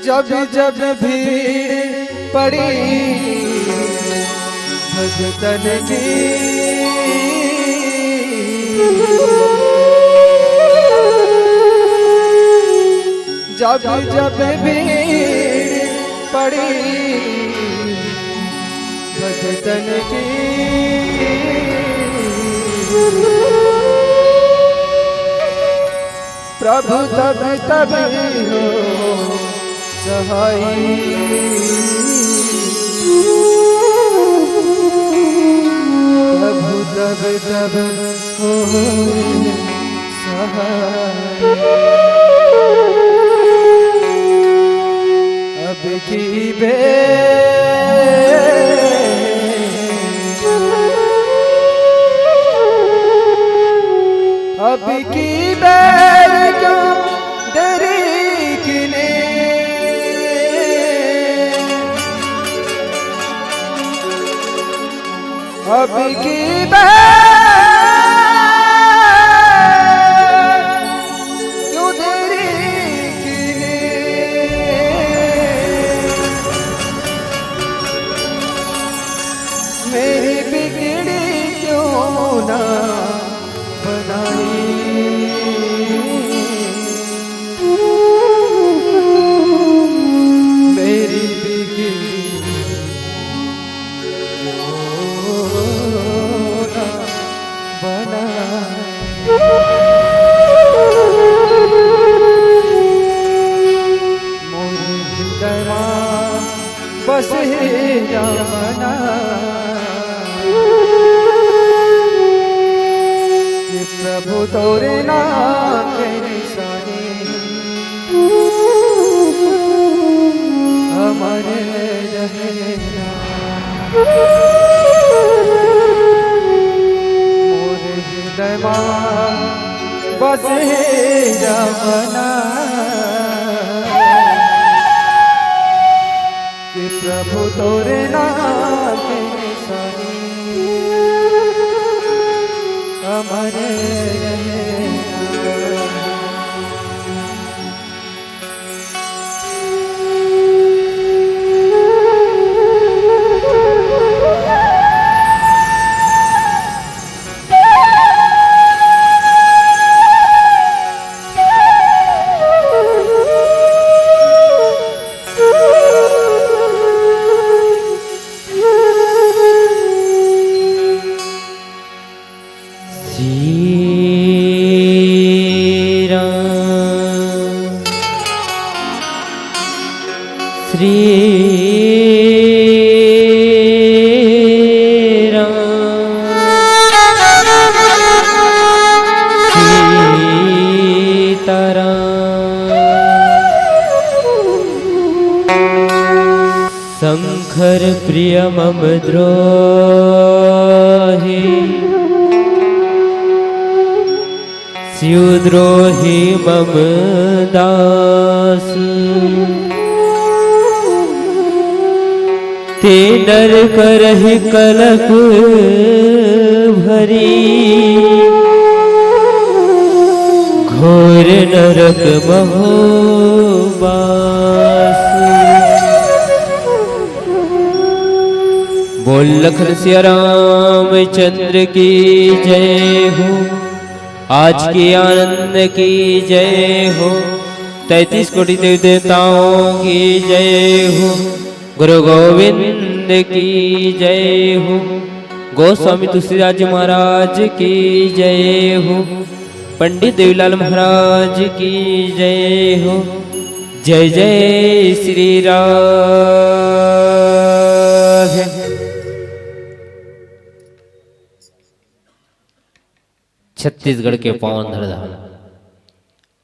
जब जब भीड़ पड़ी भगतन की, जब जब भीड़ पड़ी भगतन की, प्रभु तब तब हो सहाय, प्रभु तब तब हो सहाय। अब की अब की बेर क्यों डरी किने, अब की क्यों देरी किने, मेरी बिगड़ी क्यों ना बनाई, मेरी बिगड़ी बना, मोरे हृदय में बस जाना, कि प्रभु तोरे नाम के निशाने हमारे रहना, बस जाना, कि प्रभु तोरे नाम के निशाने हमारे शंकर प्रिय मम द्रोही, शिवद्रोही मम दास, ते नर करहि कलप भरी, घोर नरक महोबास। बोल लखन सिया रामचंद्र की जय हो, आज के आनंद की जय हो, 33 कोटि देव देवताओं की जय हो, गुरु गोविंद की जय हो, गोस्वामी तुलसीदास महाराज की जय हो, पंडित देवीलाल महाराज की जय हो। जय जय श्री राम। छत्तीसगढ़ के पावन धरधाम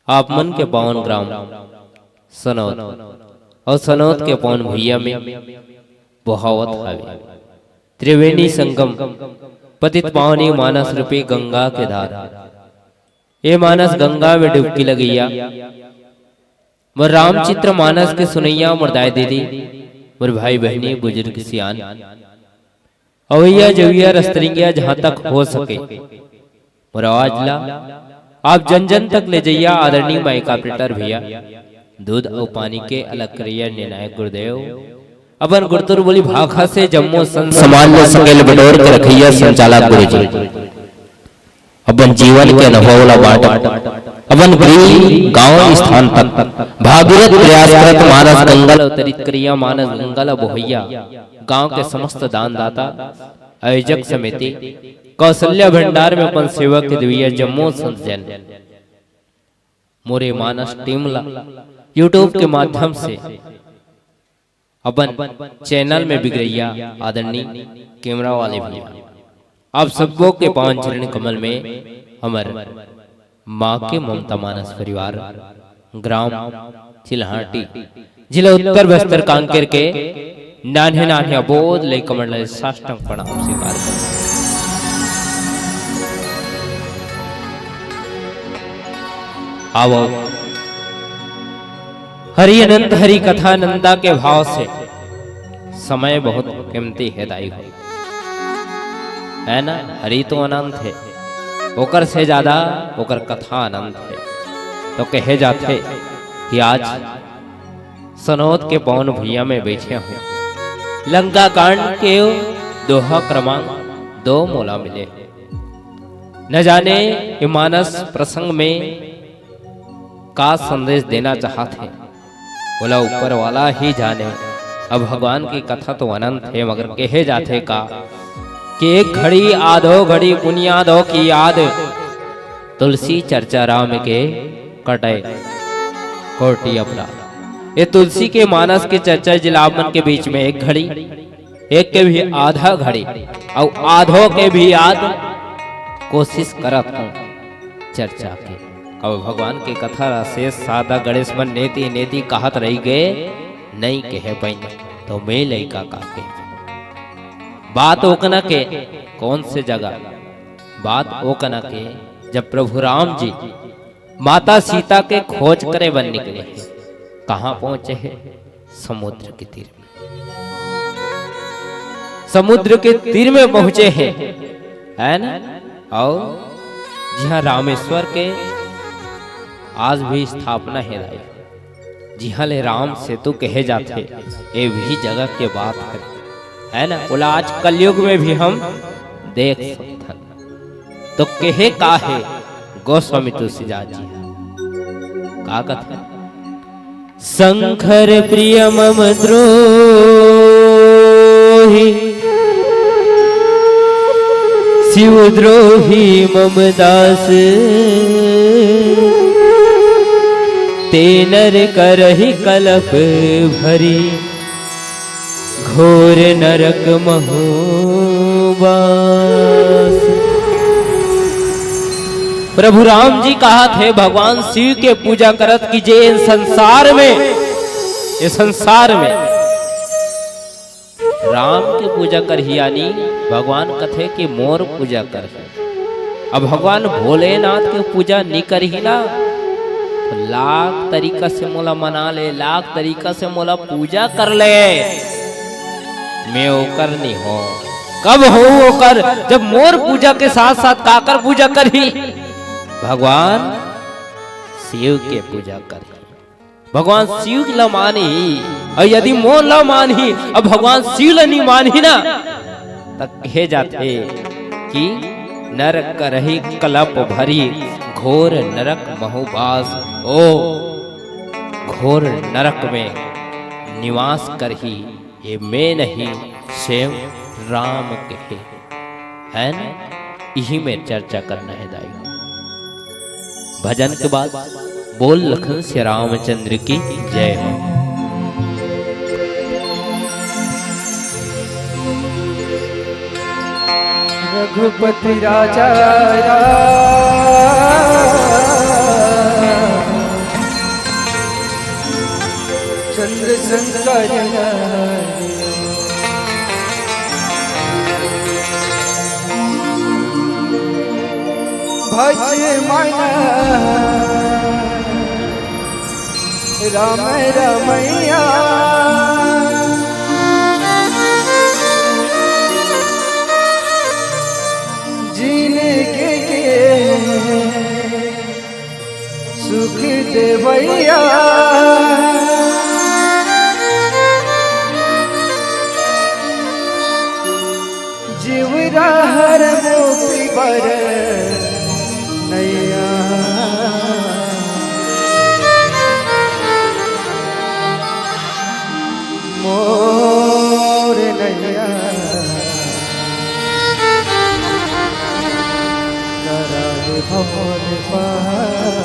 आप मन के पावन ग्राम सनौत और सनौत के पावन भैया में बहावत हावे त्रिवेणी संगम पतित पावनी मानस रूपी गंगा के धार। ये मानस गंगा में डुबकी लगैया मोर रामचित्र मानस के सुनैया मरदाय दीदी मोर भाई बहनी बुजुर्ग सियान अवैया जविया रस्तरिंगिया जहां तक हो सके मोर आवाज ला आप जन जन तक ले जाइया आदरणीय माइक ऑपरेटर भैया दूध और पानी के अलग करिया निर्णायक गुरुदेव अपन गुरुतुर बोली भाखा से जम्मो समाज में संगेल बटोर के रखिया संचालक गुरुजी अपन जीवन के अनुभव वाला बाट अपन गरीब गांव स्थान तक भागीरथ प्रयास करत मानस गंगल अवतरित करिया मानस गंगल बोहैया गांव के समस्त दानदाता आयोजक समिति कौशल्या भंडार में अपन सेवक के दिव्य जम्मो संत जन मोरे मानस टीम ला यूट्यूब के माध्यम से अपन चैनल में बिगड़ैया आदरणीय कैमरा वाले भैया आप सबको के पावन चरण कमल में हमर माँ के ममता मानस परिवार ग्राम चिल्हाटी जिला उत्तर बस्तर कांकेर के नान्हे नान्हे अबोध ले कमल साष्टांग प्रणाम स्वीकार कर आवो हरि अनंत हरि कथा नंदा के भाव से समय बहुत कीमती है दाई हो है ना। हरि तो अनंत है ओकर से ज्यादा ओकर कथा अनंत है तो कहे जाते कि आज सनौत के पवन भैया में बैठे हूं लंका कांड के दोहा क्रमांक 2 मोला मिले न जाने ये मानस प्रसंग में का संदेश देना चाहते बोला ऊपर वाला ही जाने। अब भगवान की कथा तो अनंत है मगर कहे जाते का कि एक घड़ी आधो घड़ी बुनियादों की याद तुलसी चर्चा राम के कटे कोटि अपराध। ये तुलसी के मानस के चर्चा जिलावन के बीच में एक घड़ी एक के भी आधा घड़ी और आधो के भी याद कोशिश करत हूं चर्चा के। अब भगवान की कथा शेष सादा गणेश मन नेति नेति कहत रही गए नहीं कहे पाई तो मैं लइका का के बात ओकना के कौन से जगह बात ओकना के जब प्रभु राम जी माता सीता के खोज करे बन निकले कहां पहुंचे हैं समुद्र के तीर में समुद्र के तीर में पहुंचे हैं है ना। और जहां रामेश्वर के आज भी स्थापना है जिहां ले राम सेतु कहे जाते ये भी जगह के बात है ना। बोला आज कलयुग में भी हम देख सकते तो कहे का है गोस्वामी तुलसीदास जी का कथा शंकर प्रिय मम द्रोही शिव द्रोही मम दास ते नर करहि कलप भरी घोर नरक महोबास। प्रभु राम जी कहा थे भगवान शिव के पूजा करत की जे संसार में ये संसार में राम के पूजा कर ही यानी भगवान कथे कि मोर पूजा कर। अब भगवान भोलेनाथ के पूजा नहीं कर ही ना तो लाख तरीका से मोला मना ले लाख तरीका से मोला पूजा कर ले मैं ओकर नहीं हो कब हो ओकर जब मोर पूजा के साथ साथ काकर पूजा कर ही भगवान शिव के पूजा कर भगवान शिव ला मान ही और यदि मोर ला मान ही अब भगवान शिव ला नहीं मान ही ना तब कहे जाते कि नरक करही कलप भरी घोर नरक महोबास। ओ घोर नरक में निवास करही ये मैं नहीं स्वयं राम कहे है ना। यही में चर्चा करना है दाई। भजन के बाद बोल लखन श्री रामचंद्र की जय हो। रघुपति राजा चंद्र शंकर भज मन राम रमैया जिनके के सुख देवैया जीवरा हर मुक्ति पर नैया मोर नैया करारे भवन पार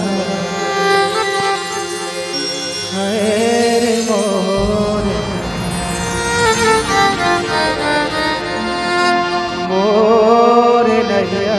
है रे मोर मोर नैया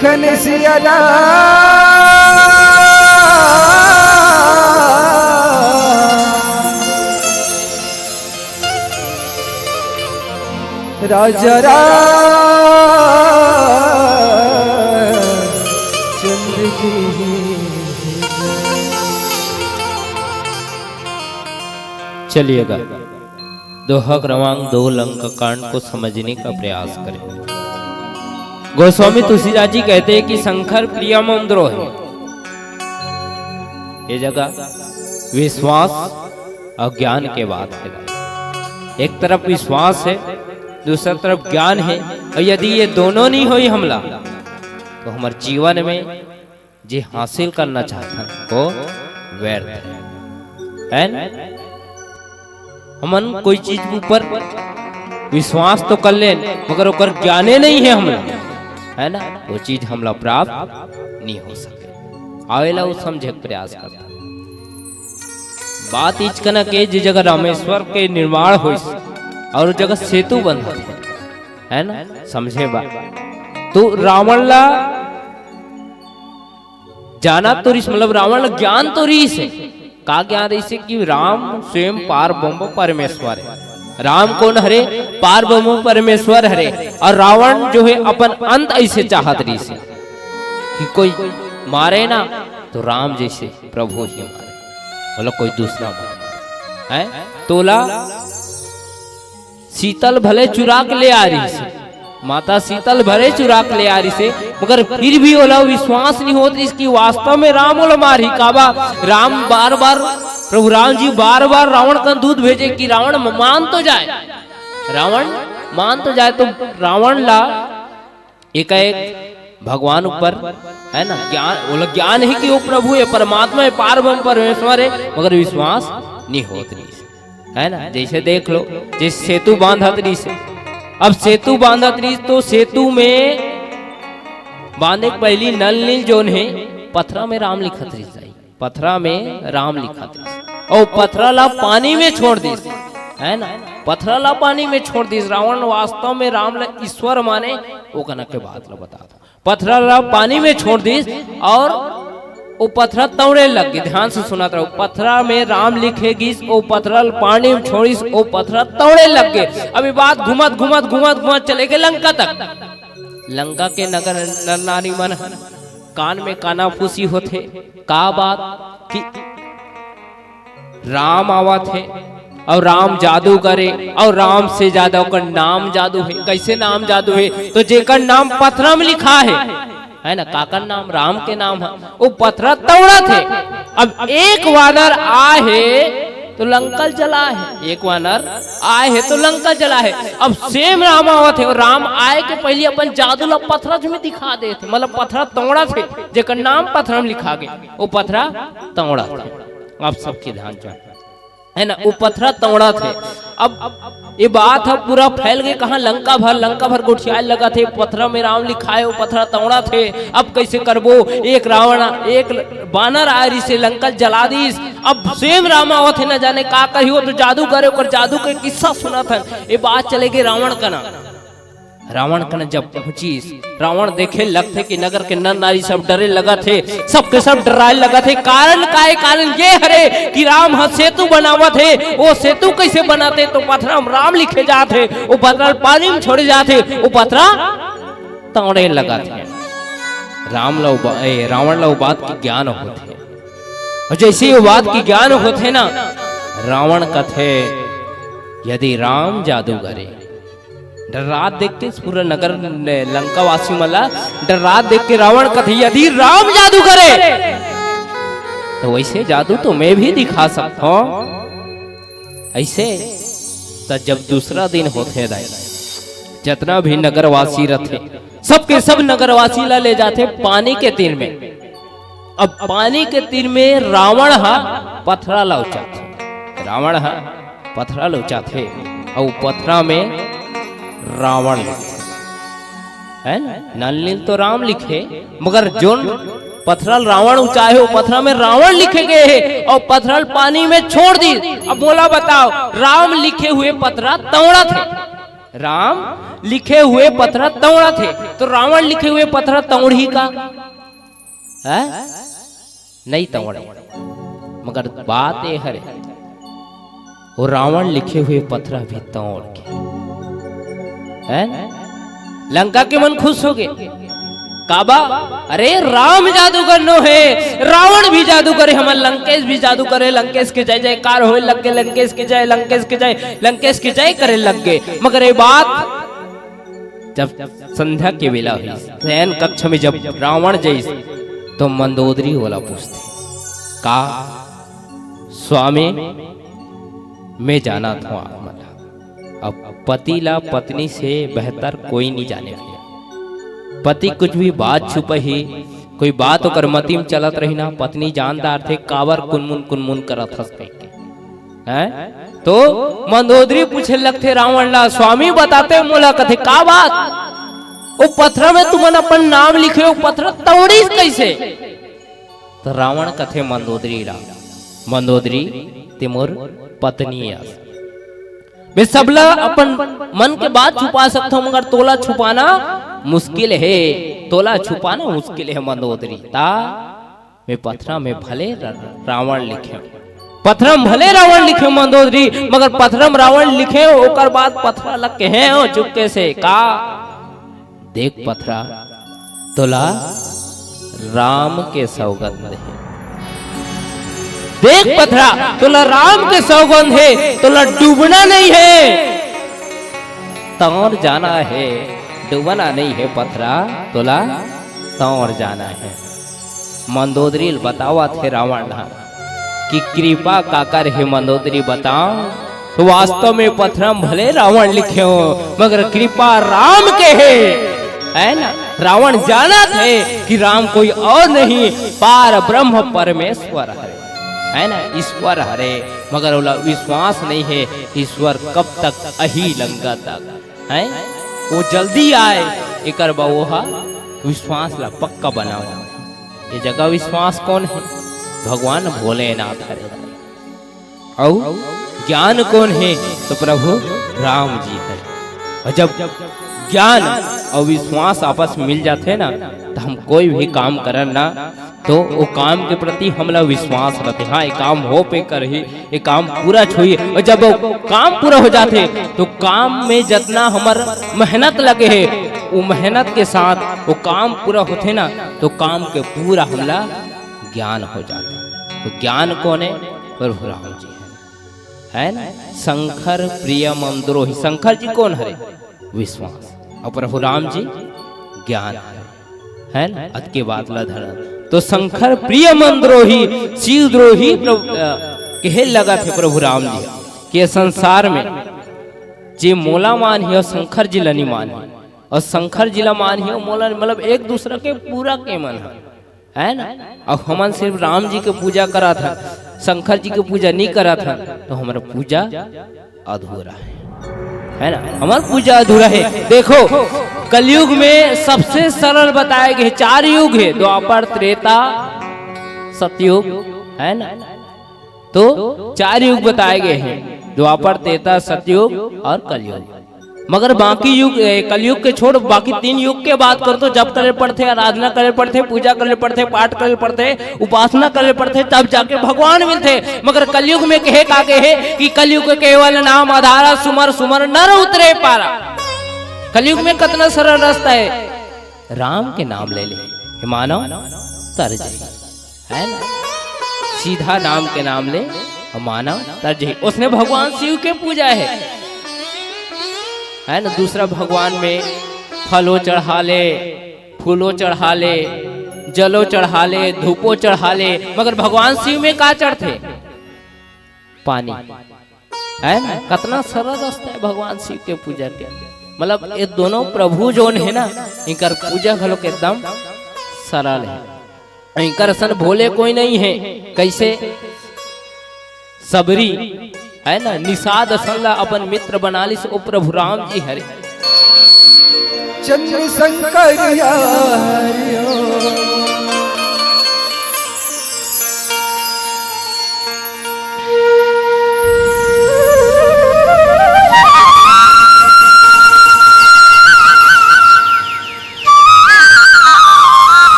लिखन सिया राजा रामचंद्र की। चलिएगा दोहा क्रमांक 2 लंका कांड को समझने का प्रयास करें। गोस्वामी तुलसीदास जी कहते हैं कि शंकर प्रिय मंद्रोह है। ये जगह विश्वास और ज्ञान के बात है। एक तरफ विश्वास है, दूसरी तरफ ज्ञान है, और यदि ये दोनों नहीं हुई हमला तो हमारे जीवन में जो हासिल करना चाहता वो व्यर्थ है ना। हमन कोई चीज के ऊपर विश्वास तो कर ले मगर ओकर ज्ञाने नहीं है हमला, है ना, वो चीज हमला प्राप्त नहीं हो सके। आवेला वो समझे प्रयास करता। बात इचकना के जिस जगह रामेश्वर के निर्माण हो और जगह सेतु बंधा है ना, समझे बात। तो रावण ला जाना तो रीस, मतलब रावण ला ज्ञान तो रीस है। का ज्ञान रीस है कि राम स्वयं पार ब्रह्म परमेश्वर है। राम कौन हरे? पार ब्रह्म परमेश्वर हरे। और रावण जो है अपन अंत ऐसे चाहत रीस है कि कोई मारे ना तो राम जैसे प्रभु ही मारे, मतलब कोई दूसरा मारे है। तोला शीतल भले चुरा के ले आ रही से, माता शीतल भले चुरा के ले आ रही से, मगर फिर भी ओला विश्वास नहीं होती इसकी वास्तव में राम ओला मारी काबा। राम बार बार प्रभु राम जी बार बार रावण का दूध भेजे कि रावण मान तो जाए, रावण मान तो जाए। तो रावण ला एक भगवान ऊपर है ना ज्ञान, ओला ज्ञान है कि वो प्रभु है, परमात्मा है, पार ब्रह्म परमेश्वर है, मगर विश्वास नहीं होती है ना। जैसे देख लो, जैसे सेतु बांधा तरी से, अब सेतु बांधा तरी तो सेतु में बांधे पहली नल नील जोन है पथरा में राम लिखा तरी, पथरा में राम लिखा तरी, और पथरा ला पानी में छोड़ दी है ना, पथरा ला पानी में छोड़ दी। रावण वास्तव में राम ला ईश्वर माने, वो कनक के बात ला बता दो। पथरा ला पानी में छोड़ दी और वो पथरा तौड़े लग गए। ध्यान से सुना था, पथरा में राम लिखेगी, वो पथरा पानी में छोड़ीस, वो पथरा तौड़े लग गए। अभी बात घुमत घुमत घुमत घुमत चले गए लंका तक। लंका के नगर नर नारी मन कान में काना फूसी होते। का बात कि राम आवत है और राम जादू करे, और राम से ज्यादा का नाम जादू है। कैसे नाम जादू है? तो जेकर नाम पथरा में लिखा है ना, काकर नाम राम के नाम है, वो पथरा तोड़ा थे। अब एक वानर आए तो लंका जला है, एक वानर आए है तो लंका जला है। अब सेम राम आवत है, और राम आए के पहले अपन जादू ला पथरा में दिखा दे थे, मतलब पथरा तोड़ा थे, जेकर नाम पथरा में लिखा गया, वो पथरा तोड़ा था। आप सबके ध्यान चाहिए है ना, वो पथरा तोड़ा थे। अब ये बात है पूरा फैल गए, कहा लंका भर गुठियाल लगा थे, पथरा में राम लिखाए, वो पथरा तोड़ा थे। अब कैसे करबो? एक रावण एक बानर आ रही से लंका जला दीस। अब सेम राम आवत है, न जाने का कही हो तो जादू करे, और जादू के किस्सा सुना था। ये बात चले गई रावण का ना, रावण कन जब पहुंची, रावण देखे लगते कि नगर के नर नारी सब डरे लगा थे, सबके सब डराए लगा थे। कारण का है? कारण ये हरे कि राम ह सेतु बनावत है। वो सेतु कैसे बनाते? तो पथरा राम लिखे जाते, वो पथरा पानी में छोड़े जाते, वो पथरा तोड़े लगा थे। रावण लो बात की ज्ञान होते, और जैसे वो बात की ज्ञान होते ना, रावण कथे यदि राम जादू करे, डरात देख के पूरा नगर लंका वासी मला डरात देख के रावण कथे यदि राम जादू करे तो वैसे जादू तो मैं भी दिखा सकता हूं। ऐसे तो जब दूसरा दिन होते रहे, जितना भी नगरवासी रहते सबके सब नगरवासी ला ले जाते पानी के तीर में। अब पानी के तीर में रावण हा पथरा लौचा थे, रावण हा पथरा लौचा थे, और पथरा में रावण है ना, नल तो राम लिखे, मगर जोन पथरल रावण ऊंचाए हो पथरा में रावण लिखे गए हैं, और पथरल पानी में छोड़ दी। अब बोला बताओ, राम लिखे हुए पथरा तोड़ा थे, राम लिखे हुए पत्थर तोड़ा थे, तो रावण लिखे हुए पत्थर तोड़ ही का है? नहीं तोड़े। मगर बात ये है, वो रावण लिखे हुए पत्थर भी तोड़ के है लंका के मन खुश हो गए। काबा, अरे राम जादूगर नो है, रावण भी जादूगर है, हमार लंकेश भी जादू करे, लंकेश के जय जयकार होए लग गए, लंकेश के जय, लंकेश के जय, लंकेश के जय करे लग गए। मगर ये बात जब संध्या के बेला हुई, शयन कक्ष में जब रावण जैस, तो मंदोदरी वाला पूछते का स्वामी मैं जाना था, अब पति ला पत्नी से बेहतर कोई नहीं जाने भैया। पति कुछ भी बात छुप ही, कोई बात होकर मती में चलत रही ना, पत्नी जानदार थे, कावर कुनमुन करत हंस के हैं। तो मंदोदरी पूछे लगते रावण ला, स्वामी बताते मोला कथे का बात, वो पत्थर में तुमन अपन नाम लिखे हो, पत्थर तोड़ी कैसे? तो रावण कथे मंदोदरी ला, मंदोदरी तिमोर पत्नी मैं सबला अपन मन के बात छुपा सकता हूं, मगर तोला छुपाना मुश्किल है, तोला छुपाना मुश्किल है मंदोदरी। ता मैं पत्थरा में भले रावण लिखे, पत्थरम भले रावण लिखे मंदोदरी, मगर पत्थरम रावण लिखे ओकर बाद पत्थरा लग के हैं ओ चुपके से का देख पत्थरा तोला राम के सौगंध है, देख पत्थरा तोला राम के सौगंध है, तोला डूबना नहीं है, तौर जाना है, डूबना नहीं है पत्थरा, तोला तौर जाना है। मंदोदरी बतावा थे रावण कि कृपा काकर है मंदोदरी बताओ, तो वास्तव में पत्थरम भले रावण लिखे हो, मगर कृपा राम के है ना। रावण जाना थे कि राम कोई और नहीं, पार ब्रह्म परमेश्वर है ना, ईश्वर हरे, मगर बोला विश्वास नहीं है ईश्वर कब तक अही लंका तक है, वो जल्दी आए एक बहुहा विश्वास ला पक्का बनाओ। ये जगह विश्वास कौन है? भगवान भोलेनाथ हरे। और ज्ञान कौन है? तो प्रभु राम जी है। और जब ज्ञान और विश्वास आपस में मिल जाते ना, तो हम कोई भी काम करन ना, तो वो काम के प्रति हमला विश्वास रहते, हाँ ये काम हो पे कर ही, ये काम पूरा छुई। और जब वो काम पूरा हो जाते तो काम में जितना हमार मेहनत लगे है, वो मेहनत के साथ वो काम पूरा होते ना, तो काम के पूरा हमला ज्ञान हो जाता। तो ज्ञान कौन है? प्रभु राम जी है ना। शंकर प्रिय मंद्रोही, शंकर जी कौन है? विश्वास। और प्रभु राम जी ज्ञान है ना। अत के बाद धरण तो शंकर प्रिय मंद्रोही, शिव द्रोही कहे लगा थे प्रभु राम जी के संसार में जे मोला मान है और शंकर जी लनी मान है, और शंकर जी ला मान है और मोला, मतलब एक दूसरे के पूरा के मन है ना। और हमन सिर्फ राम जी के पूजा करा था, शंकर जी की पूजा नहीं करा था, तो हमारा पूजा अधूरा है ना, हमारा पूजा अधूरा है। देखो कलयुग में सबसे सरल बताए गए 4 युग है, द्वापर त्रेता सतयुग है ना। तो 4 युग बताए गए हैं, द्वापर त्रेता सतयुग और कलयुग। मगर बाकी युग, कलयुग के छोड़ बाकी 3 युग के बात कर, तो जब करे पड़ते, आराधना करे पड़ते, पूजा करे पड़ते, पाठ करे पड़ते, उपासना करे पड़ते, तब जाके भगवान मिलते। मगर कलयुग में कहे का है कि कलयुग केवल नाम आधारा, सुमर सुमर नर उतरे पारा। कलयुग में कितना सरल रास्ता है, राम के नाम ले ले मानो तर जाए है ना, सीधा नाम के नाम ले मानो तर जाए। उसने भगवान शिव के पूजा है ना। दूसरा भगवान में फलो चढ़ा ले, फूलो चढ़ा ले, जलो चढ़ा ले, धूपो चढ़ा ले, मगर भगवान शिव में का चढ़ते? पानी है ना। कितना सरल रास्ता है भगवान शिव के पूजा के। मतलब ये दोनों प्रभु जो है ना, इनकर पूजा घलो के एकदम सरल है। इनकर सन भोले कोई नहीं है। कैसे? सबरी है ना, निषाद संगा अपन मित्र बना ली, ओ प्रभु राम जी हरे। चंद्र शंकर हरिओ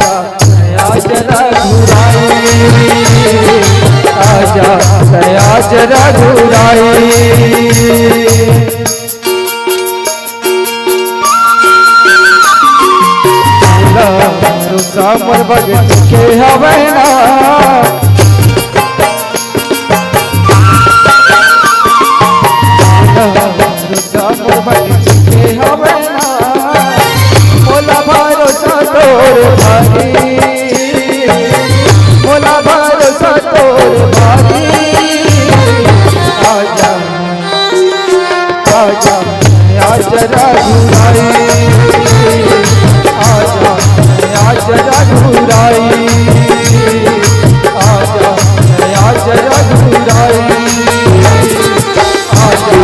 आज रघुराई आजा आज रघुराई समर भगत के हवैना समर भगत के हवैना मोला भरोसा तोर भाई मोला भरोसा तोर भाई आजा आजा आज रघुराई आजा आज रघुराई आजा आज रघुराई आजा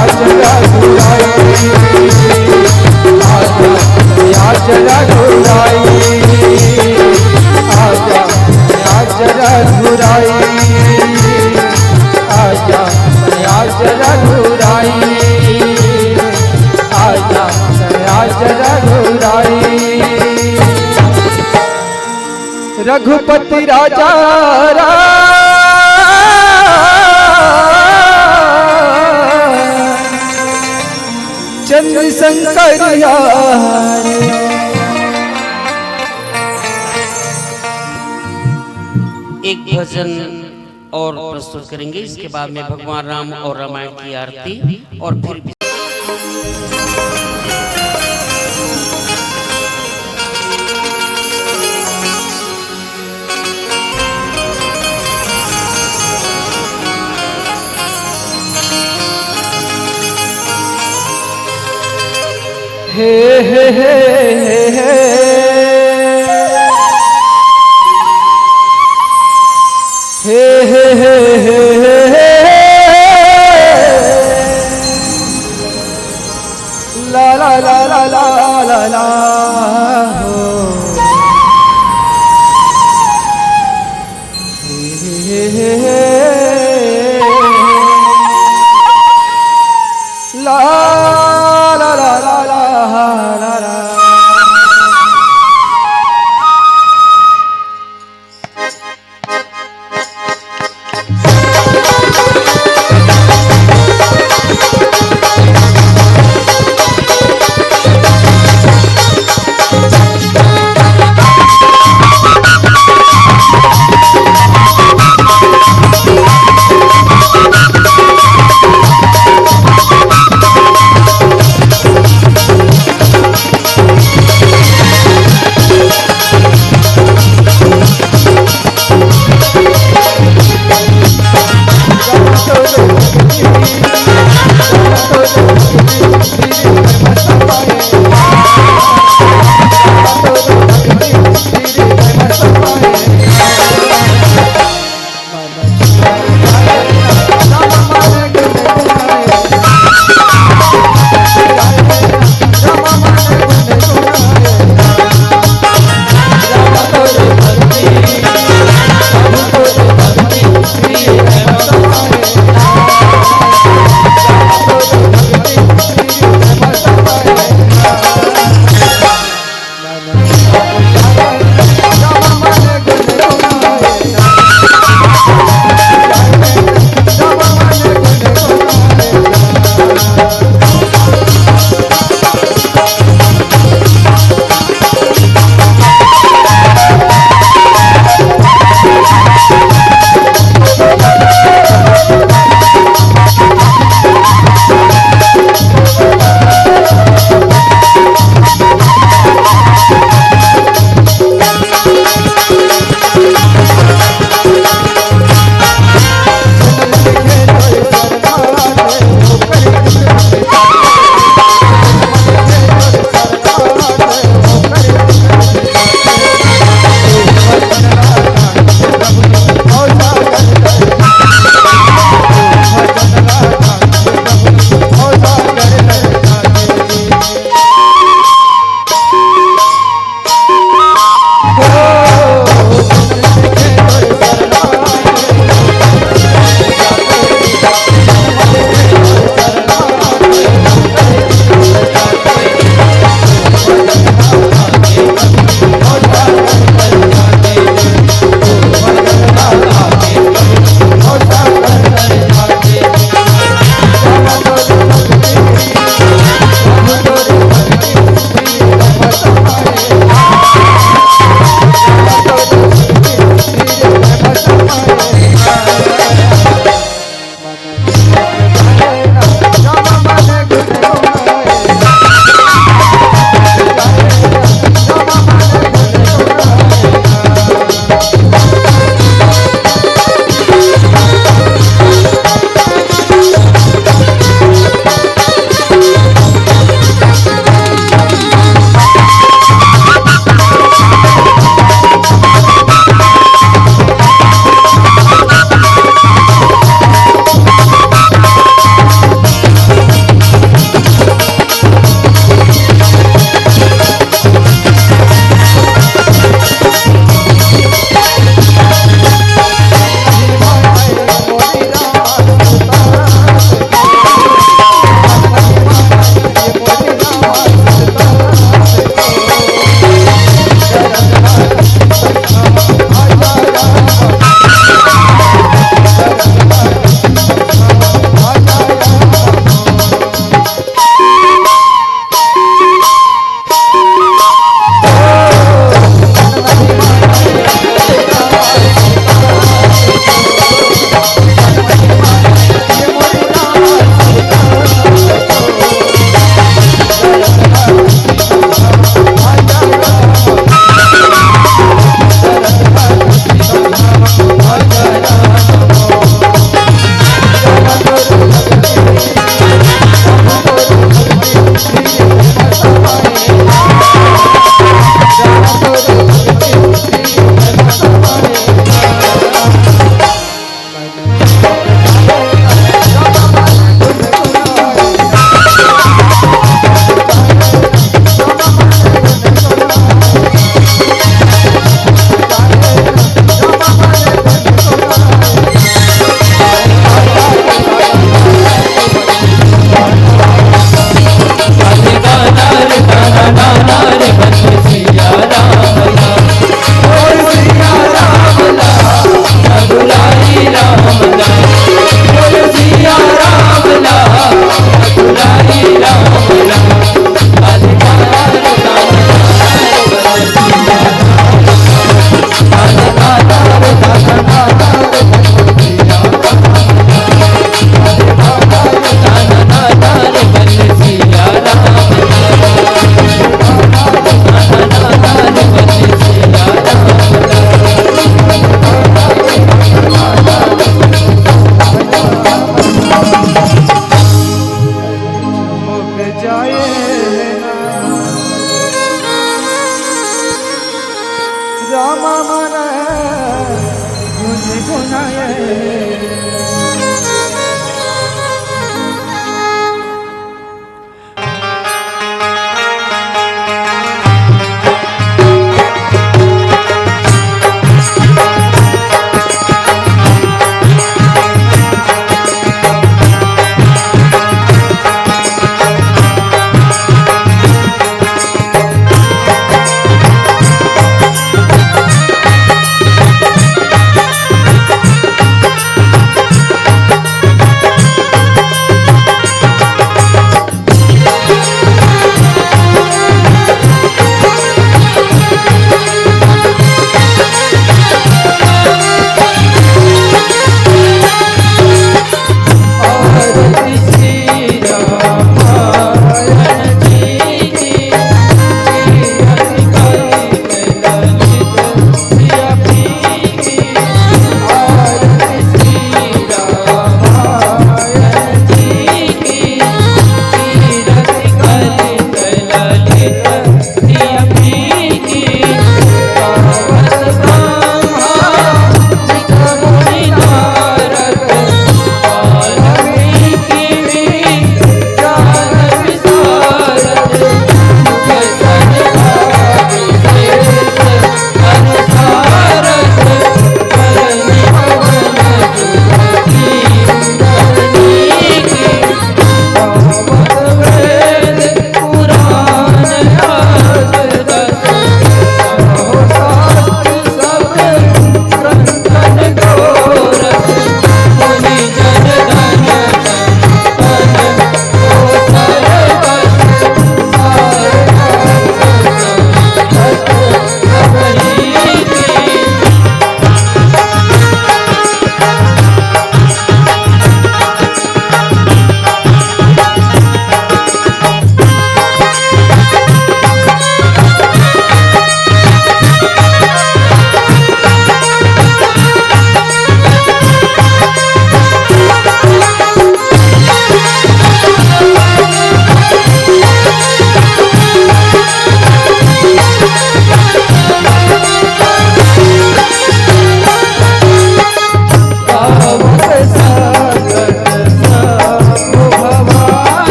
आज रघुराई आजा आज रघुराई आजा आज रघुराई आजा आज रघुराई आजा आज रघुराई रघुपति राजा चंद्र शंकर एक भजन और प्रस्तुत करेंगे। इसके बाद में भगवान राम और रामायण की आरती और फिर हे हे हे हे हे हे हे हे ला ला ला ला ला ला ला हे हे हे ला ला ला ला ला ला राम मन गुनगुनाए।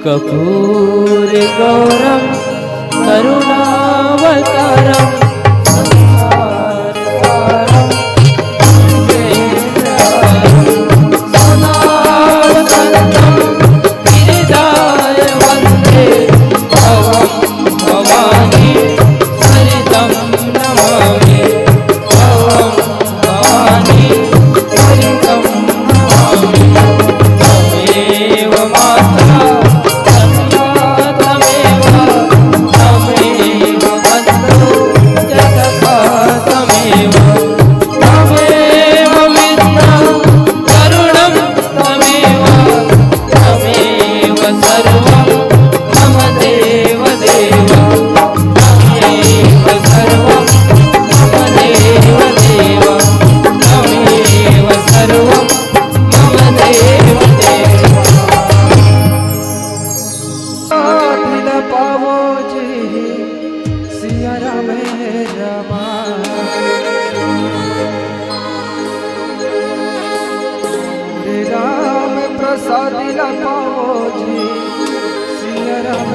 कर्पूर गौरम करुणावतारम तमेव राम प्रसाद पाओ जी सिया राम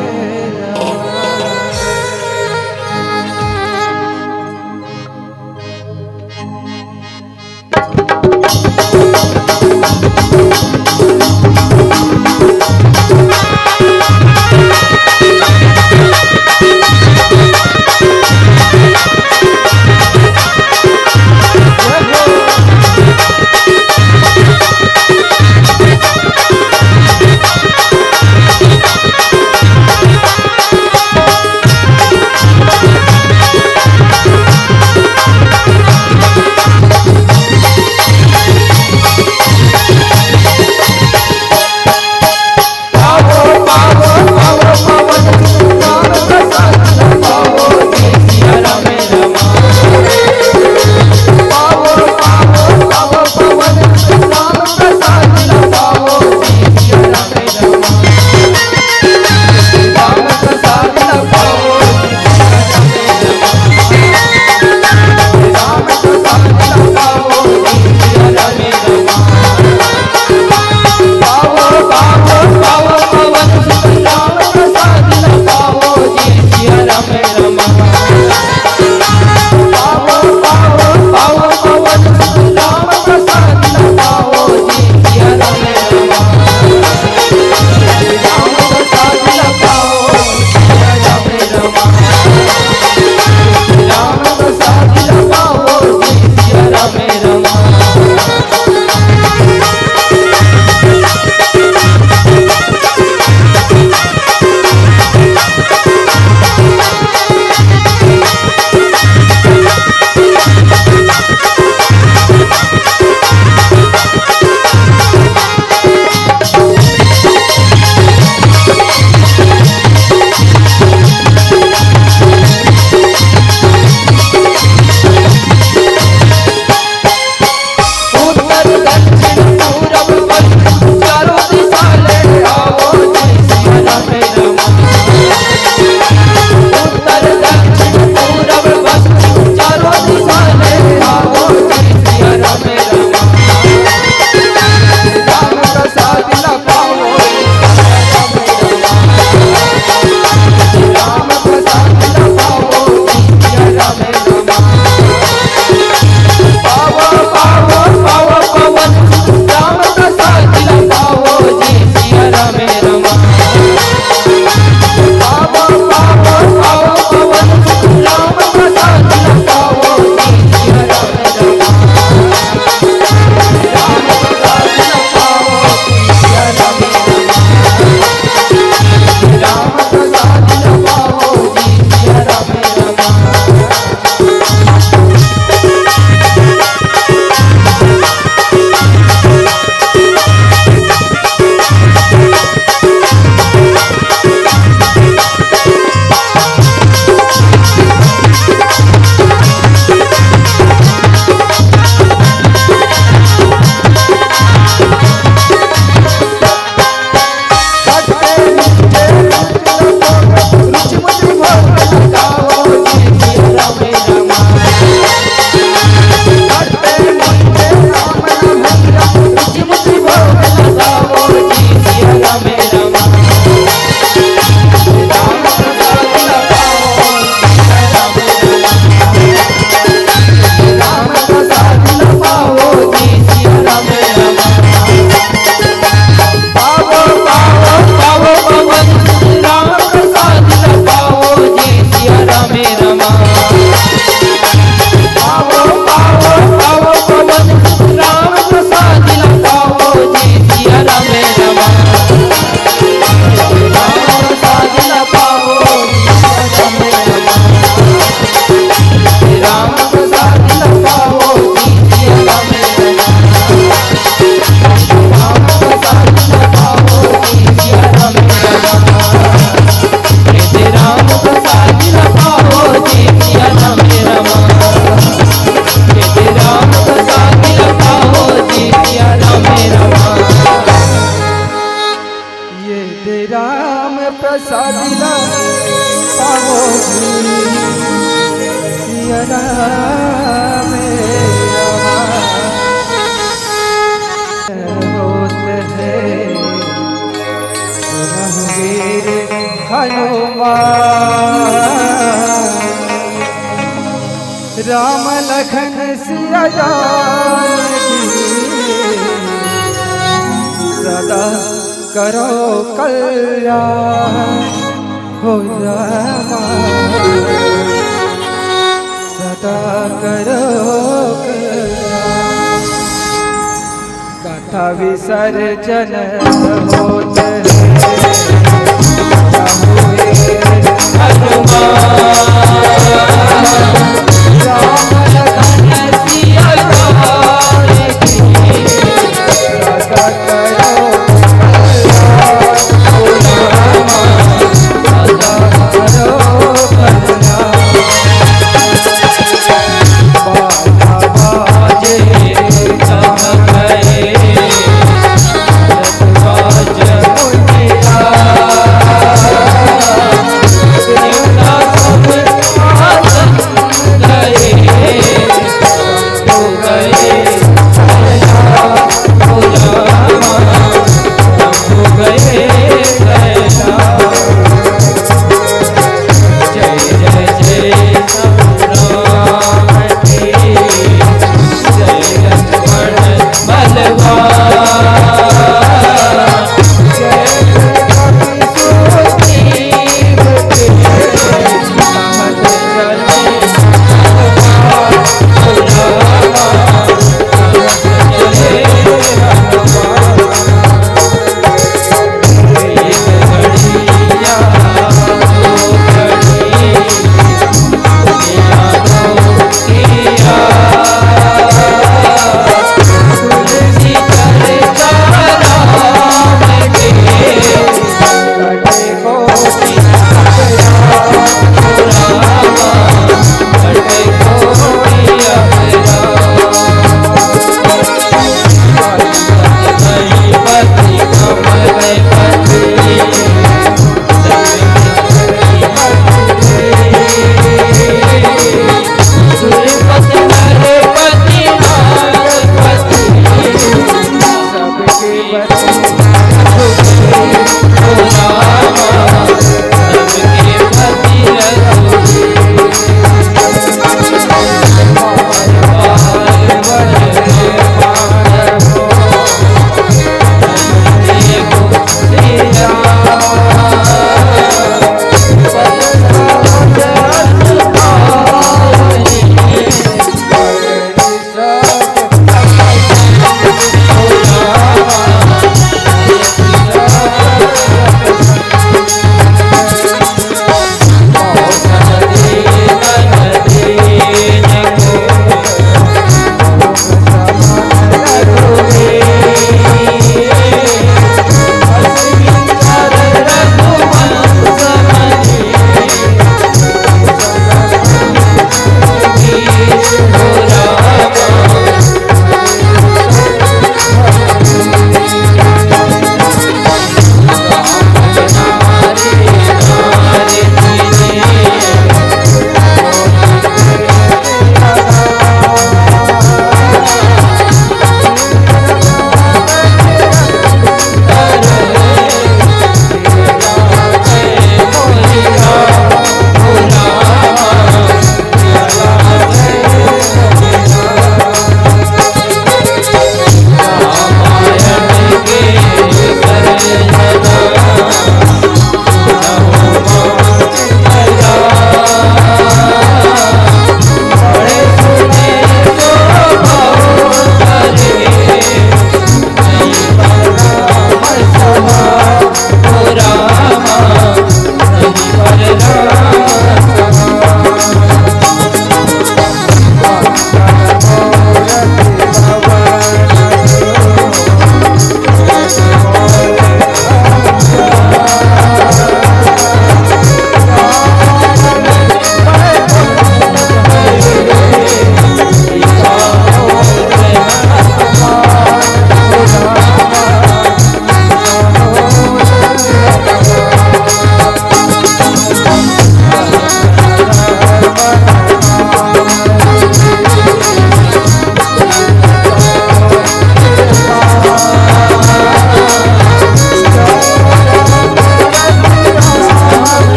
प्रसादिला पावो सिया राम हनुमान राम लखन सिया जानकी सदा करो कल्याण हो रामा सदा करो कल्याण। कथा विसर्जन होते राम लखन सिया जानकी सदा करो